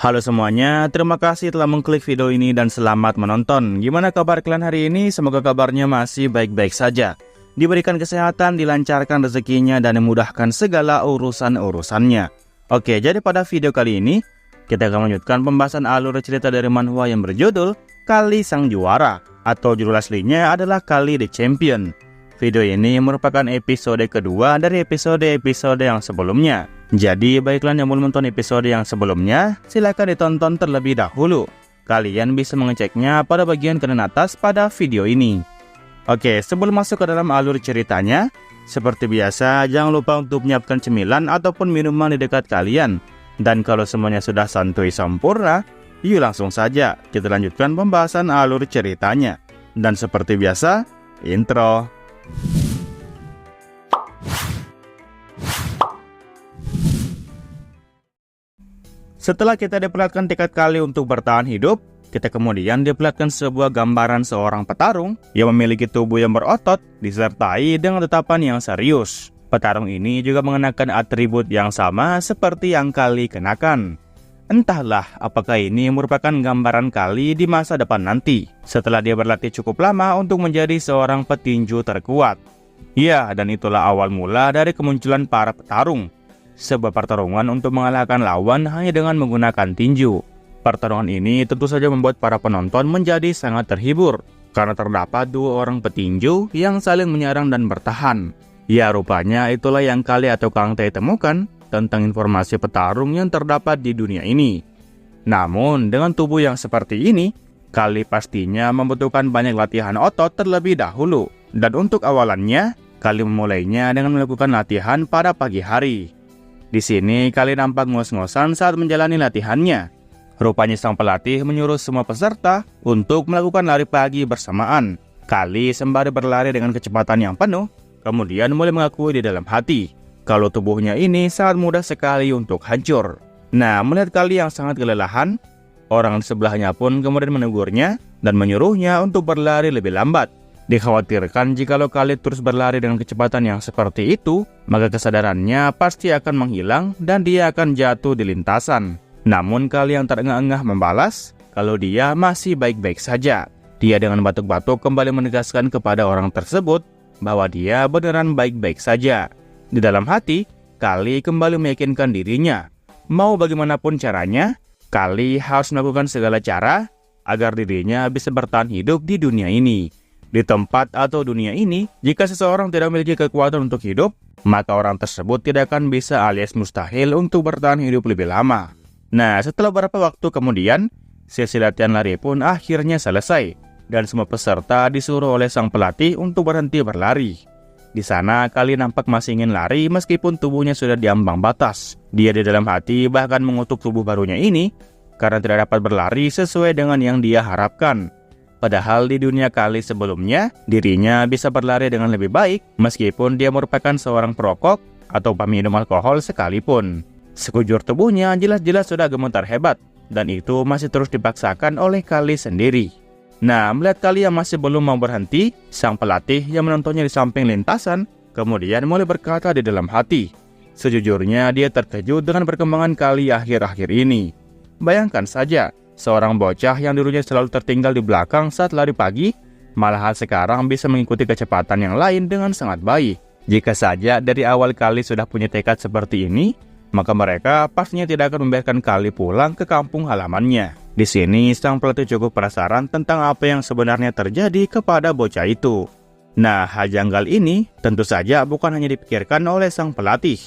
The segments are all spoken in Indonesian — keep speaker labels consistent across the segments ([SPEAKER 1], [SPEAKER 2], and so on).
[SPEAKER 1] Halo semuanya, terima kasih telah mengklik video ini dan selamat menonton. Gimana kabar kalian hari ini? Semoga kabarnya masih baik-baik saja. Diberikan kesehatan, dilancarkan rezekinya, dan memudahkan segala urusan-urusannya. Oke, jadi pada video kali ini, kita akan melanjutkan pembahasan alur cerita dari manhwa yang berjudul Kali Sang Juara, atau judul aslinya adalah Kali the Champion. Video ini merupakan episode kedua dari episode-episode yang sebelumnya. Jadi, bagi kalian yang belum menonton episode yang sebelumnya, silakan ditonton terlebih dahulu. Kalian bisa mengeceknya pada bagian kanan atas pada video ini. Oke, sebelum masuk ke dalam alur ceritanya, seperti biasa, jangan lupa untuk menyiapkan cemilan ataupun minuman di dekat kalian. Dan kalau semuanya sudah santuy sempurna, yuk langsung saja kita lanjutkan pembahasan alur ceritanya. Dan seperti biasa, intro. Setelah kita diperlihatkan tekad Kali untuk bertahan hidup, kita kemudian diperlihatkan sebuah gambaran seorang petarung yang memiliki tubuh yang berotot disertai dengan tatapan yang serius. Petarung ini juga mengenakan atribut yang sama seperti yang Kali kenakan. Entahlah apakah ini merupakan gambaran Kali di masa depan nanti, setelah dia berlatih cukup lama untuk menjadi seorang petinju terkuat. Ya, dan itulah awal mula dari kemunculan para petarung. Sebuah pertarungan untuk mengalahkan lawan hanya dengan menggunakan tinju. Pertarungan ini tentu saja membuat para penonton menjadi sangat terhibur, karena terdapat dua orang petinju yang saling menyerang dan bertahan. Ya, rupanya itulah yang Kali atau Kang Tae temukan tentang informasi petarung yang terdapat di dunia ini. Namun, dengan tubuh yang seperti ini, Kali pastinya membutuhkan banyak latihan otot terlebih dahulu. Dan untuk awalannya, Kali memulainya dengan melakukan latihan pada pagi hari. Di sini Kali nampak ngos-ngosan saat menjalani latihannya. Rupanya sang pelatih menyuruh semua peserta untuk melakukan lari pagi bersamaan. Kali sembari berlari dengan kecepatan yang penuh, kemudian mulai mengakui di dalam hati kalau tubuhnya ini sangat mudah sekali untuk hancur. Nah, melihat Kali yang sangat kelelahan, orang di sebelahnya pun kemudian menegurnya dan menyuruhnya untuk berlari lebih lambat. Dikhawatirkan jikalau Kali terus berlari dengan kecepatan yang seperti itu, maka kesadarannya pasti akan menghilang dan dia akan jatuh di lintasan. Namun Kali yang terengah-engah membalas kalau dia masih baik-baik saja. Dia dengan batuk-batuk kembali menegaskan kepada orang tersebut bahwa dia beneran baik-baik saja. Di dalam hati, Kali kembali meyakinkan dirinya. Mau bagaimanapun caranya, Kali harus melakukan segala cara agar dirinya bisa bertahan hidup di dunia ini. Di tempat atau dunia ini, jika seseorang tidak memiliki kekuatan untuk hidup, maka orang tersebut tidak akan bisa alias mustahil untuk bertahan hidup lebih lama. Nah, setelah beberapa waktu kemudian, sesi latihan lari pun akhirnya selesai, dan semua peserta disuruh oleh sang pelatih untuk berhenti berlari. Di sana, Kali nampak masih ingin lari meskipun tubuhnya sudah diambang batas. Dia di dalam hati bahkan mengutuk tubuh barunya ini, karena tidak dapat berlari sesuai dengan yang dia harapkan. Padahal di dunia Kali sebelumnya, dirinya bisa berlari dengan lebih baik meskipun dia merupakan seorang perokok atau peminum alkohol sekalipun. Sekujur tubuhnya jelas-jelas sudah gemetar hebat, dan itu masih terus dipaksakan oleh Kali sendiri. Nah, melihat Kali yang masih belum mau berhenti, sang pelatih yang menontonnya di samping lintasan, kemudian mulai berkata di dalam hati. Sejujurnya dia terkejut dengan perkembangan Kali akhir-akhir ini. Bayangkan saja, seorang bocah yang dulunya selalu tertinggal di belakang saat lari pagi, malahan sekarang bisa mengikuti kecepatan yang lain dengan sangat baik. Jika saja dari awal Kali sudah punya tekad seperti ini, maka mereka pastinya tidak akan membiarkan Kali pulang ke kampung halamannya. Di sini, sang pelatih cukup penasaran tentang apa yang sebenarnya terjadi kepada bocah itu. Nah, hal janggal ini tentu saja bukan hanya dipikirkan oleh sang pelatih.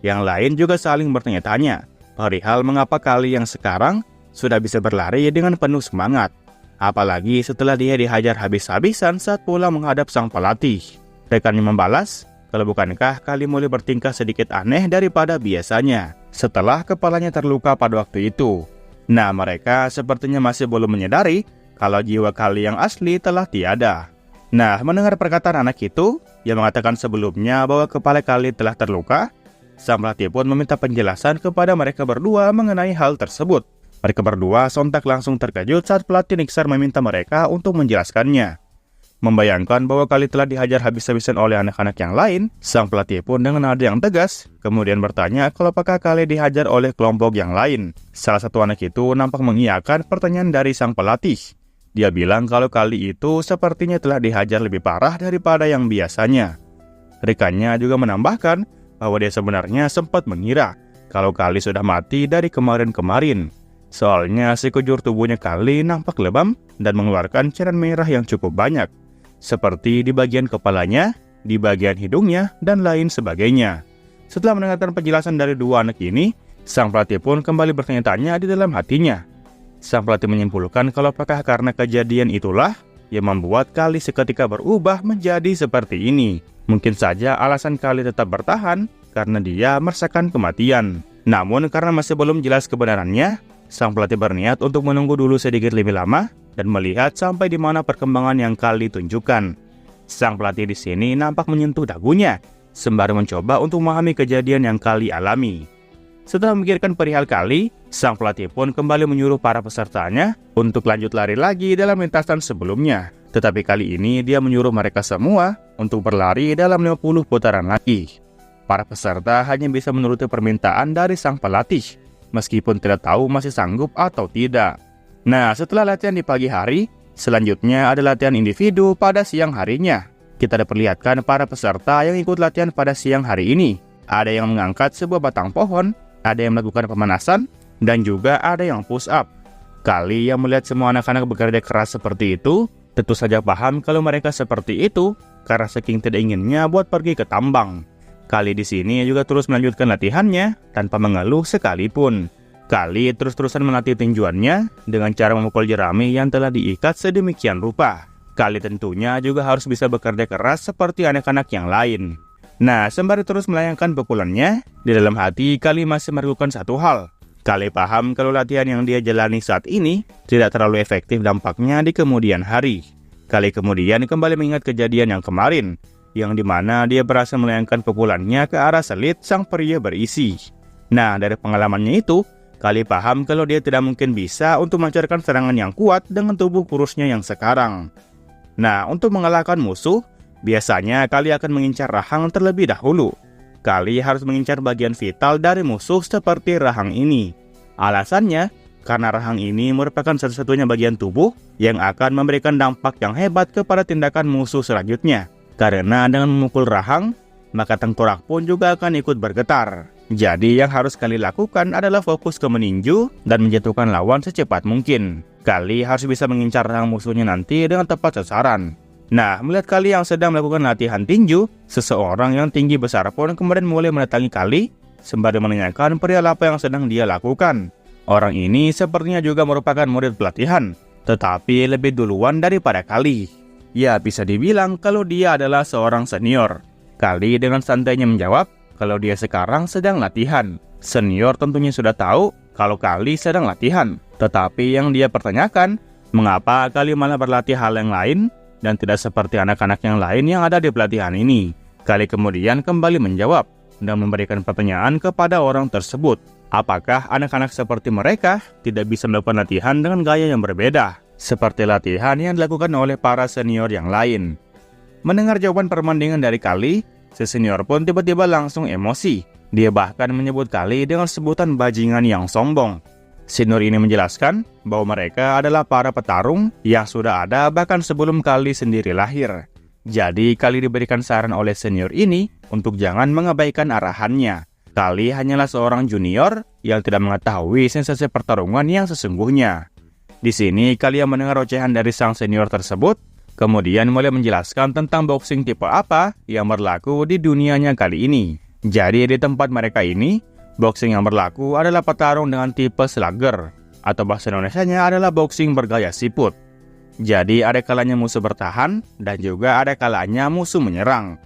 [SPEAKER 1] Yang lain juga saling bertanya-tanya perihal mengapa Kali yang sekarang sudah bisa berlari dengan penuh semangat. Apalagi setelah dia dihajar habis-habisan saat pula menghadap sang pelatih. Rekannya membalas, kalau bukankah Kali mulai bertingkah sedikit aneh daripada biasanya setelah kepalanya terluka pada waktu itu. Nah, mereka sepertinya masih belum menyadari kalau jiwa Kali yang asli telah tiada. Nah, mendengar perkataan anak itu yang mengatakan sebelumnya bahwa kepala Kali telah terluka, sang pelatih pun meminta penjelasan kepada mereka berdua mengenai hal tersebut. Mereka berdua sontak langsung terkejut saat pelatih Niksar meminta mereka untuk menjelaskannya. Membayangkan bahwa Kali telah dihajar habis-habisan oleh anak-anak yang lain, sang pelatih pun dengan nada yang tegas kemudian bertanya kalau apakah Kali dihajar oleh kelompok yang lain. Salah satu anak itu nampak mengiyakan pertanyaan dari sang pelatih. Dia bilang kalau Kali itu sepertinya telah dihajar lebih parah daripada yang biasanya. Rekannya juga menambahkan bahwa dia sebenarnya sempat mengira kalau Kali sudah mati dari kemarin-kemarin. Soalnya sekujur tubuhnya Kali nampak lebam dan mengeluarkan cairan merah yang cukup banyak, seperti di bagian kepalanya, di bagian hidungnya, dan lain sebagainya. Setelah mendengarkan penjelasan dari dua anak ini, sang pelatih pun kembali bertanya-tanya di dalam hatinya. Sang pelatih menyimpulkan kalau apakah karena kejadian itulah yang membuat Kali seketika berubah menjadi seperti ini. Mungkin saja alasan Kali tetap bertahan karena dia merasakan kematian. Namun karena masih belum jelas kebenarannya, sang pelatih berniat untuk menunggu dulu sedikit lebih lama dan melihat sampai di mana perkembangan yang Kali tunjukkan. Sang pelatih di sini nampak menyentuh dagunya, sembari mencoba untuk memahami kejadian yang Kali alami. Setelah memikirkan perihal Kali, sang pelatih pun kembali menyuruh para pesertanya untuk lanjut lari lagi dalam lintasan sebelumnya. Tetapi kali ini dia menyuruh mereka semua untuk berlari dalam 50 putaran lagi. Para peserta hanya bisa menuruti permintaan dari sang pelatih, meskipun tidak tahu masih sanggup atau tidak. Nah, setelah latihan di pagi hari, selanjutnya ada latihan individu pada siang harinya. Kita diperlihatkan para peserta yang ikut latihan pada siang hari ini. Ada yang mengangkat sebuah batang pohon, ada yang melakukan pemanasan, dan juga ada yang push up. Kali yang melihat semua anak-anak bekerja keras seperti itu, tentu saja paham kalau mereka seperti itu karena saking tidak inginnya buat pergi ke tambang. Kali di sini juga terus melanjutkan latihannya tanpa mengeluh sekalipun. Kali terus-terusan melatih tinjuannya dengan cara memukul jerami yang telah diikat sedemikian rupa. Kali tentunya juga harus bisa bekerja keras seperti anak-anak yang lain. Nah, sembari terus melayangkan pukulannya, di dalam hati Kali masih meragukan satu hal. Kali paham kalau latihan yang dia jalani saat ini tidak terlalu efektif dampaknya di kemudian hari. Kali kemudian kembali mengingat kejadian yang kemarin, yang dimana dia berhasil melayangkan pukulannya ke arah selit sang pria berisi. Nah, dari pengalamannya itu, Kali paham kalau dia tidak mungkin bisa untuk melancarkan serangan yang kuat dengan tubuh kurusnya yang sekarang. Nah, untuk mengalahkan musuh, biasanya Kali akan mengincar rahang terlebih dahulu. Kali harus mengincar bagian vital dari musuh seperti rahang ini. Alasannya, karena rahang ini merupakan satu-satunya bagian tubuh yang akan memberikan dampak yang hebat kepada tindakan musuh selanjutnya. Karena dengan memukul rahang, maka tengkorak pun juga akan ikut bergetar. Jadi yang harus Kali lakukan adalah fokus ke meninju dan menjatuhkan lawan secepat mungkin. Kali harus bisa mengincar rahang musuhnya nanti dengan tepat sasaran. Nah, melihat Kali yang sedang melakukan latihan tinju, seseorang yang tinggi besar pun kemudian mulai mendatangi Kali, sembari menanyakan perihal apa yang sedang dia lakukan. Orang ini sepertinya juga merupakan murid pelatihan, tetapi lebih duluan daripada Kali. Ya, bisa dibilang kalau dia adalah seorang senior. Kali dengan santainya menjawab kalau dia sekarang sedang latihan. Senior tentunya sudah tahu kalau Kali sedang latihan, tetapi yang dia pertanyakan, mengapa Kali malah berlatih hal yang lain dan tidak seperti anak-anak yang lain yang ada di pelatihan ini. Kali kemudian kembali menjawab dan memberikan pertanyaan kepada orang tersebut. Apakah anak-anak seperti mereka tidak bisa melakukan latihan dengan gaya yang berbeda, seperti latihan yang dilakukan oleh para senior yang lain? Mendengar jawaban perbandingan dari Kali, si senior pun tiba-tiba langsung emosi. Dia bahkan menyebut Kali dengan sebutan bajingan yang sombong. Senior ini menjelaskan bahwa mereka adalah para petarung yang sudah ada bahkan sebelum Kali sendiri lahir. Jadi Kali diberikan saran oleh senior ini untuk jangan mengabaikan arahannya. Kali hanyalah seorang junior yang tidak mengetahui sensasi pertarungan yang sesungguhnya. Di sini Kali yang mendengar ocehan dari sang senior tersebut, kemudian mulai menjelaskan tentang boxing tipe apa yang berlaku di dunianya kali ini. Jadi di tempat mereka ini, boxing yang berlaku adalah petarung dengan tipe slugger, atau bahasa Indonesianya adalah boxing bergaya siput. Jadi ada kalanya musuh bertahan, dan juga ada kalanya musuh menyerang.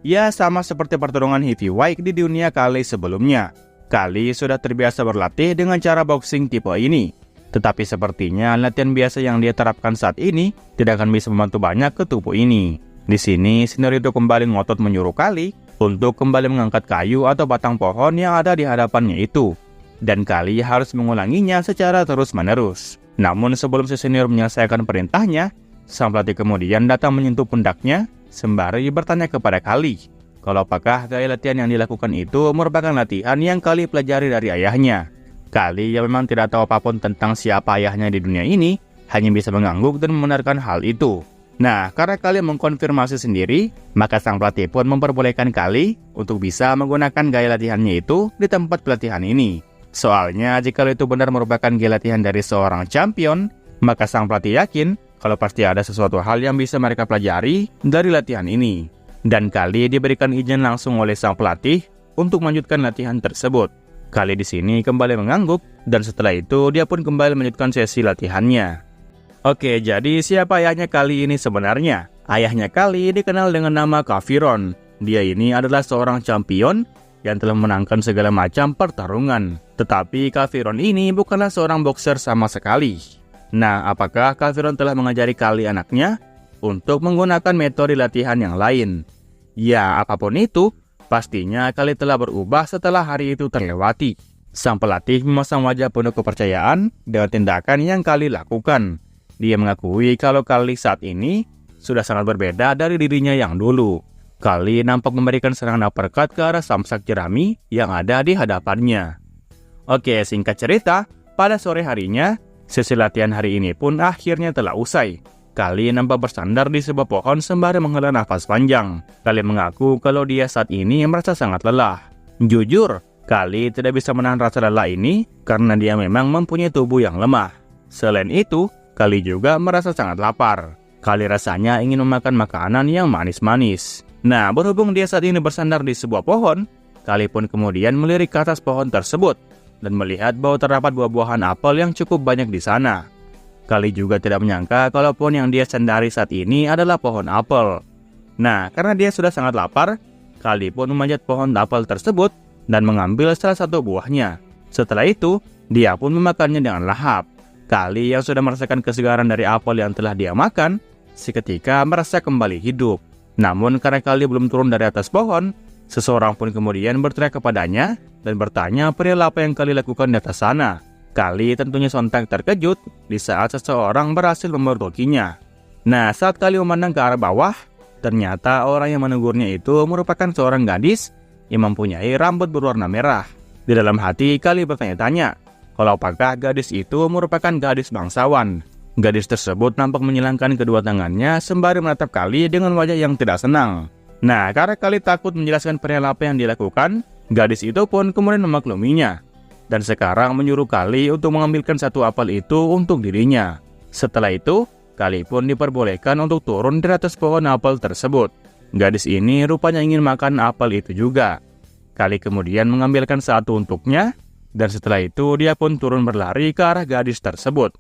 [SPEAKER 1] Ya, sama seperti pertarungan heavyweight di dunia Kali sebelumnya. Kali sudah terbiasa berlatih dengan cara boxing tipe ini. Tetapi sepertinya latihan biasa yang dia terapkan saat ini tidak akan bisa membantu banyak ke tubuh ini. Di sini, senior itu kembali ngotot menyuruh Kali untuk kembali mengangkat kayu atau batang pohon yang ada di hadapannya itu. Dan Kali harus mengulanginya secara terus-menerus. Namun sebelum si senior menyelesaikan perintahnya, Sang pelatih kemudian datang menyentuh pundaknya sembari bertanya kepada Kali, kalau apakah gaya latihan yang dilakukan itu merupakan latihan yang Kali pelajari dari ayahnya. Kali yang memang tidak tahu apapun tentang siapa ayahnya di dunia ini, hanya bisa mengangguk dan membenarkan hal itu. Nah, karena Kali mengkonfirmasi sendiri, maka sang pelatih pun memperbolehkan Kali untuk bisa menggunakan gaya latihannya itu di tempat pelatihan ini. Soalnya, jika itu benar merupakan gaya latihan dari seorang champion, maka sang pelatih yakin kalau pasti ada sesuatu hal yang bisa mereka pelajari dari latihan ini. Dan Kali diberikan izin langsung oleh sang pelatih untuk melanjutkan latihan tersebut. Kali di sini kembali mengangguk, dan setelah itu dia pun kembali melanjutkan sesi latihannya. Oke, jadi siapa ayahnya Kali ini sebenarnya? Ayahnya Kali dikenal dengan nama Kaviron. Dia ini adalah seorang champion yang telah menangkan segala macam pertarungan. Tetapi Kaviron ini bukanlah seorang boxer sama sekali. Nah, apakah Kaviron telah mengajari Kali anaknya untuk menggunakan metode latihan yang lain? Ya, apapun itu, pastinya Kali telah berubah setelah hari itu terlewati. Sang pelatih memasang wajah penuh kepercayaan dengan tindakan yang Kali lakukan. Dia mengakui kalau Kali saat ini sudah sangat berbeda dari dirinya yang dulu. Kali nampak memberikan serangan uppercut ke arah samsak jerami yang ada di hadapannya. Oke, singkat cerita, pada sore harinya, sesi latihan hari ini pun akhirnya telah usai. Kali nampak bersandar di sebuah pohon sembari menghela nafas panjang. Kali mengaku kalau dia saat ini merasa sangat lelah. Jujur, Kali tidak bisa menahan rasa lelah ini karena dia memang mempunyai tubuh yang lemah. Selain itu, Kali juga merasa sangat lapar. Kali rasanya ingin memakan makanan yang manis-manis. Nah, berhubung dia saat ini bersandar di sebuah pohon, Kali pun kemudian melirik ke atas pohon tersebut dan melihat bahwa terdapat buah-buahan apel yang cukup banyak di sana. Kali juga tidak menyangka kalau pohon yang dia sandari saat ini adalah pohon apel. Nah, karena dia sudah sangat lapar, Kali pun memanjat pohon apel tersebut dan mengambil salah satu buahnya. Setelah itu, dia pun memakannya dengan lahap. Kali yang sudah merasakan kesegaran dari apel yang telah dia makan, seketika merasa kembali hidup. Namun karena Kali belum turun dari atas pohon, seseorang pun kemudian berteriak kepadanya dan bertanya perihal apa yang Kali lakukan di atas sana. Kali tentunya sontak terkejut di saat seseorang berhasil memergokinya. Nah, saat Kali memandang ke arah bawah, ternyata orang yang menegurnya itu merupakan seorang gadis yang mempunyai rambut berwarna merah. Di dalam hati Kali bertanya-tanya, kalau apakah gadis itu merupakan gadis bangsawan. Gadis tersebut nampak menyilangkan kedua tangannya sembari menatap Kali dengan wajah yang tidak senang. Nah, karena Kali takut menjelaskan perihal apa yang dilakukan, gadis itu pun kemudian memakluminya. Dan sekarang menyuruh Kali untuk mengambilkan satu apel itu untuk dirinya. Setelah itu, Kali pun diperbolehkan untuk turun dari atas pohon apel tersebut. Gadis ini rupanya ingin makan apel itu juga. Kali kemudian mengambilkan satu untuknya, dan setelah itu dia pun turun berlari ke arah gadis tersebut.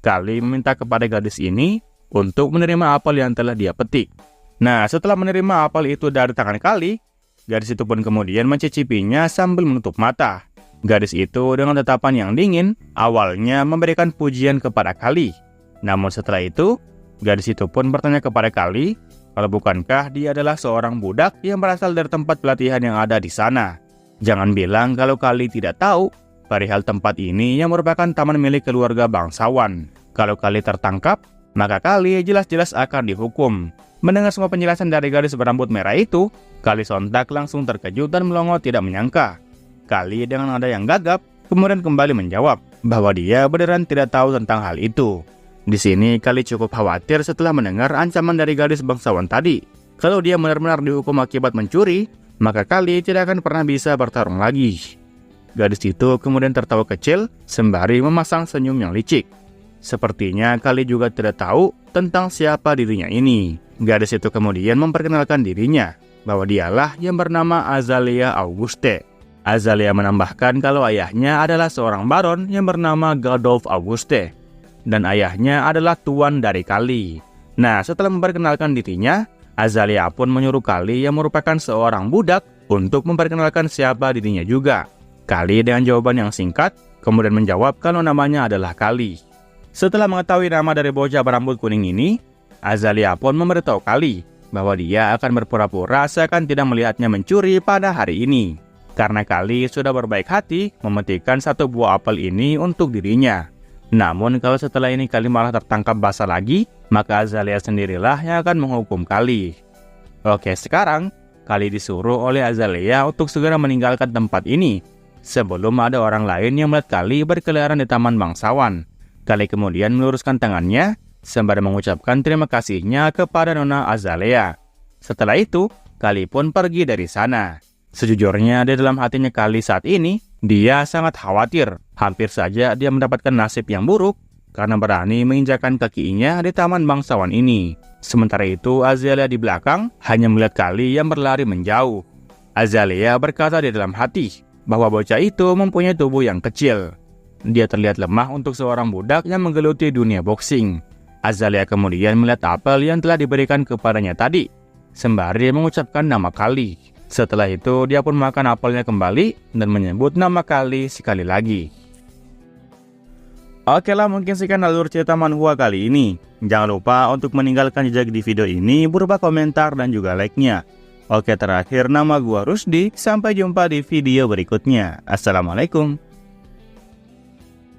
[SPEAKER 1] Kali meminta kepada gadis ini untuk menerima apel yang telah dia petik. Nah, setelah menerima apel itu dari tangan Kali, gadis itu pun kemudian mencicipinya sambil menutup mata. Gadis itu dengan tatapan yang dingin awalnya memberikan pujian kepada Kali. Namun setelah itu, gadis itu pun bertanya kepada Kali kalau bukankah dia adalah seorang budak yang berasal dari tempat pelatihan yang ada di sana. Jangan bilang kalau Kali tidak tahu perihal tempat ini yang merupakan taman milik keluarga bangsawan. Kalau Kali tertangkap, maka Kali jelas-jelas akan dihukum. Mendengar semua penjelasan dari gadis berambut merah itu, Kali sontak langsung terkejut dan melongo tidak menyangka. Kali dengan nada yang gagap, kemudian kembali menjawab bahwa dia beneran tidak tahu tentang hal itu. Di sini Kali cukup khawatir setelah mendengar ancaman dari gadis bangsawan tadi. Kalau dia benar-benar dihukum akibat mencuri, maka Kali tidak akan pernah bisa bertarung lagi. Gadis itu kemudian tertawa kecil sembari memasang senyum yang licik. Sepertinya Kali juga tidak tahu tentang siapa dirinya ini. Gadis itu kemudian memperkenalkan dirinya bahwa dialah yang bernama Azalia Auguste. Azalia menambahkan kalau ayahnya adalah seorang baron yang bernama Gadolf Auguste. Dan ayahnya adalah tuan dari Kali. Nah, setelah memperkenalkan dirinya, Azalia pun menyuruh Kali yang merupakan seorang budak untuk memperkenalkan siapa dirinya juga. Kali dengan jawaban yang singkat, kemudian menjawab kalau namanya adalah Kali. Setelah mengetahui nama dari bocah berambut kuning ini, Azalia pun memberitahu Kali bahwa dia akan berpura-pura seakan tidak melihatnya mencuri pada hari ini. Karena Kali sudah berbaik hati memetikkan satu buah apel ini untuk dirinya. Namun kalau setelah ini Kali malah tertangkap basah lagi, maka Azalea sendirilah yang akan menghukum Kali. Oke, sekarang Kali disuruh oleh Azalea untuk segera meninggalkan tempat ini sebelum ada orang lain yang melihat Kali berkeliaran di taman bangsawan. Kali kemudian meluruskan tangannya sembari mengucapkan terima kasihnya kepada Nona Azalea. Setelah itu, Kali pun pergi dari sana. Sejujurnya, di dalam hatinya Kali saat ini, dia sangat khawatir. Hampir saja dia mendapatkan nasib yang buruk karena berani menginjakkan kakinya di taman bangsawan ini. Sementara itu, Azalea di belakang hanya melihat Kali yang berlari menjauh. Azalea berkata di dalam hati bahwa bocah itu mempunyai tubuh yang kecil. Dia terlihat lemah untuk seorang budak yang menggeluti dunia boxing. Azalea kemudian melihat apel yang telah diberikan kepadanya tadi, sembari mengucapkan nama Kali. Setelah itu, dia pun makan apelnya kembali dan menyebut nama Kali sekali lagi. Oke lah, mungkin sekian alur cerita manhwa kali ini. Jangan lupa untuk meninggalkan jejak di video ini berupa komentar dan juga like-nya. Oke, terakhir nama gua Rusdi. Sampai jumpa di video berikutnya. Assalamualaikum.